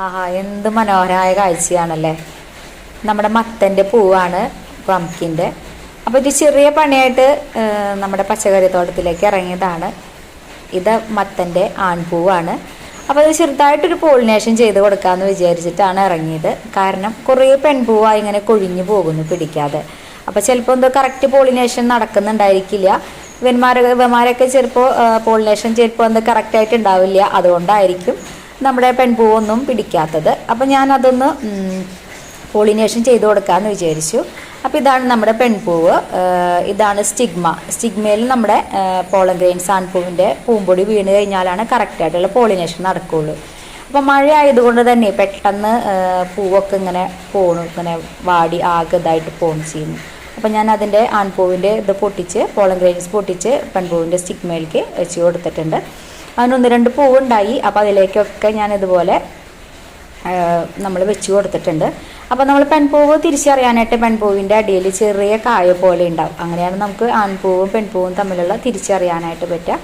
ആഹാ, എന്ത് മനോഹരമായ കാഴ്ചയാണല്ലേ. നമ്മുടെ മത്തൻ്റെ പൂവാണ്, പംകിൻ്റെ. അപ്പോൾ ഇത് ചെറിയ പണിയായിട്ട് നമ്മുടെ പച്ചക്കറി തോട്ടത്തിലേക്ക് ഇറങ്ങിയതാണ്. ഇത് മത്തൻ്റെ ആൺപൂവാണ്. അപ്പോൾ അത് ചെറുതായിട്ടൊരു പോളിനേഷൻ ചെയ്ത് കൊടുക്കാമെന്ന് വിചാരിച്ചിട്ടാണ് ഇറങ്ങിയത്. കാരണം കുറേ പെൺപൂവായി ഇങ്ങനെ കൊഴിഞ്ഞു പോകുന്നു പിടിക്കാതെ. അപ്പോൾ ചിലപ്പോൾ എന്തോ കറക്റ്റ് പോളിനേഷൻ നടക്കുന്നുണ്ടായിരിക്കില്ല. ഇവന്മാരൊക്കെ ചിലപ്പോൾ പോളിനേഷൻ ചിലപ്പോൾ എന്തോ കറക്റ്റായിട്ട് ഉണ്ടാവില്ല. അതുകൊണ്ടായിരിക്കും നമ്മുടെ പെൺപൂവൊന്നും പിടിക്കാത്തത്. അപ്പോൾ ഞാനതൊന്ന് പോളിനേഷൻ ചെയ്ത് കൊടുക്കാമെന്ന് വിചാരിച്ചു. അപ്പോൾ ഇതാണ് നമ്മുടെ പെൺപൂവ്. ഇതാണ് സ്റ്റിഗ്മയിൽ നമ്മുടെ പോളൻ ഗ്രെയിൻസ് ആൺപൂവിൻ്റെ പൂമ്പൊടി വീണ് കഴിഞ്ഞാലാണ് കറക്റ്റായിട്ടുള്ള പോളിനേഷൻ നടക്കുകയുള്ളൂ. അപ്പോൾ മഴ ആയതുകൊണ്ട് തന്നെ പെട്ടെന്ന് പൂവൊക്കെ ഇങ്ങനെ ഇങ്ങനെ വാടി ആകെ ഇതായിട്ട് ചെയ്യുന്നു. അപ്പോൾ ഞാൻ അതിൻ്റെ ആൺപൂവിൻ്റെ ഇത് പൊട്ടിച്ച്, പോളൻ ഗ്രെയിൻസ് പൊട്ടിച്ച് പെൺപൂവിൻ്റെ സ്റ്റിഗ്മയിലേക്ക് വെച്ച് കൊടുത്തിട്ടുണ്ട്. അതിനൊന്ന് രണ്ട് പൂവുണ്ടായി. അപ്പോൾ അതിലേക്കൊക്കെ ഞാൻ ഇതുപോലെ നമ്മൾ വെച്ച് കൊടുത്തിട്ടുണ്ട്. അപ്പോൾ നമ്മൾ പെൺപൂവ് തിരിച്ചറിയാനായിട്ട് പെൺപൂവിൻ്റെ അടിയിൽ ചെറിയ കായ പോലെ ഉണ്ടാവും. അങ്ങനെയാണ് നമുക്ക് ആൺപൂവും പെൺപൂവും തമ്മിലുള്ള തിരിച്ചറിയാനായിട്ട് പറ്റുക.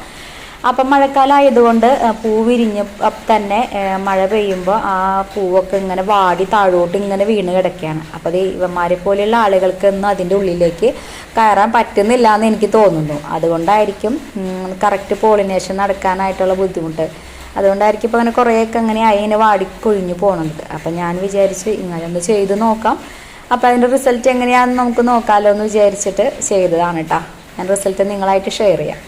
അപ്പം മഴക്കാലം ആയതുകൊണ്ട് പൂ വിരിഞ്ഞ് തന്നെ മഴ പെയ്യുമ്പോൾ ആ പൂവൊക്കെ ഇങ്ങനെ വാടി താഴോട്ട് ഇങ്ങനെ വീണ് കിടക്കുകയാണ്. അപ്പോൾ അത് ഇവന്മാരെ പോലെയുള്ള ആളുകൾക്കൊന്നും അതിൻ്റെ ഉള്ളിലേക്ക് കയറാൻ പറ്റുന്നില്ല എന്ന് എനിക്ക് തോന്നുന്നു. അതുകൊണ്ടായിരിക്കും കറക്റ്റ് പോളിനേഷൻ നടക്കാനായിട്ടുള്ള ബുദ്ധിമുട്ട്. അതുകൊണ്ടായിരിക്കും ഇപ്പോൾ അങ്ങനെ കുറേയൊക്കെ അങ്ങനെ അതിനെ വാടി കൊഴിഞ്ഞു പോകുന്നത്. അപ്പം ഞാൻ വിചാരിച്ച് ഇങ്ങനെ ഒന്ന് ചെയ്ത് നോക്കാം. അപ്പോൾ അതിൻ്റെ റിസൾട്ട് എങ്ങനെയാണെന്ന് നമുക്ക് നോക്കാമല്ലോ എന്ന് വിചാരിച്ചിട്ട് ചെയ്തതാണ് കേട്ടോ. ഞാൻ റിസൾട്ട് നിങ്ങളായിട്ട് ഷെയർ ചെയ്യാം.